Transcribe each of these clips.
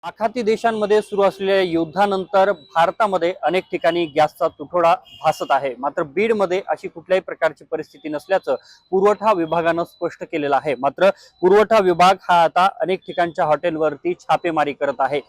आखाती देशांमध्ये सुरू असलेल्या युद्धानंतर भारतामध्ये अनेक ठिकाणी गॅसचा तुटवडा भासत आहे। मात्र बीडमध्ये अशी कुठल्याही प्रकारची परिस्थिती नसल्याचं पुरवठा विभागानं स्पष्ट केलेलं आहे। मात्र पुरवठा विभाग हा आता अनेक ठिकाणच्या हॉटेलवरती छापेमारी करत आहे।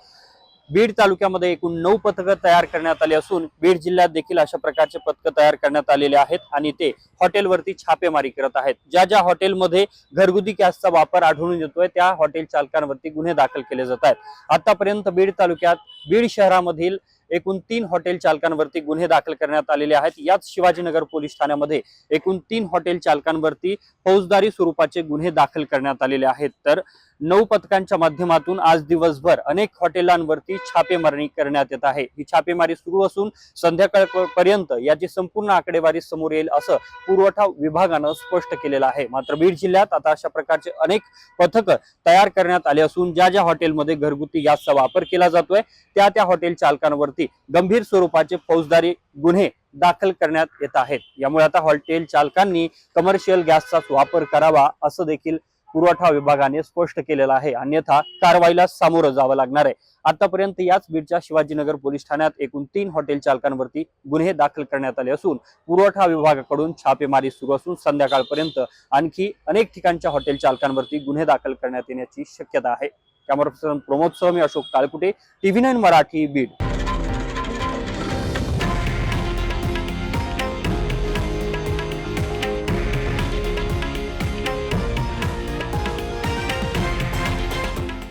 बीड तालुक्यामध्ये एकूण 9 पथकं तयार करण्यात आली असून बीड जिल्ह्यात देखील अशा प्रकारचे पथकं तयार करण्यात आलेले आहेत आणि ते हॉटेलवरती छापेमारी करत आहेत। ज्या ज्या हॉटेलमध्ये घरगुती गॅसचा वापर आढळून येतोय त्या हॉटेल चालकांवरती गुन्हे दाखल केले जात आहेत। आतापर्यंत बीड तालुक्यात बीड शहरामधील एकूण 3 हॉटेल चालकांवरती गुन्हे दाखल करण्यात आलेले आहेत। याच शिवाजीनगर पोलीस ठाण्यामध्ये एकूण 3 हॉटेल चालकांवरती फौजदारी स्वरूपाचे गुन्हे दाखल करण्यात आलेले आहेत। तर 9 पथकांच्या माध्यमातून आज दिवसभर अनेक हॉटेलांवरती छापेमारी करण्यात येत आहे। ही छापेमारी सुरू असून संध्याकाळपर्यंत याची संपूर्ण आकडेवारी समोर येईल असं पुरवठा विभागानं स्पष्ट केलेलं आहे। मात्र बीड जिल्ह्यात आता अशा प्रकारचे अनेक पथकं तयार करण्यात आले असून ज्या ज्या हॉटेलमध्ये घरगुती गॅसचा वापर केला जातोय त्या हॉटेल चालकांवरती गंभीर स्वरूपाचे फौजदारी गुन्हे दाखल करण्यात येत आहेत। यामुळे आता हॉटेल चालकांनी कमर्शियल गॅसचा वापर करावा असं देखील पुरवठा विभागाने स्पष्ट केलेलं आहे, अन्यथा कारवाईला सामोरं जावं लागणार आहे। आतापर्यंत याच बीडच्या शिवाजीनगर पोलीस ठाण्यात एकूण 3 हॉटेल चालकांवरती गुन्हे दाखल करण्यात आले असून पुरवठा विभागाकडून छापेमारी सुरू असून संध्याकाळपर्यंत आणखी अनेक ठिकाणच्या हॉटेल चालकांवरती गुन्हे दाखल करण्यात येण्याची शक्यता आहे। कॅमेरा पर्सन प्रमोद सह मी अशोक काळकुटे, TV9 मराठी, बीड।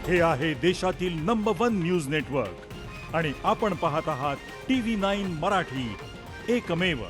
हे आहे देशातील नंबर 1 न्यूज नेटवर्क आणि आपण पाहत आहात TV9 मराठी, एकमेव।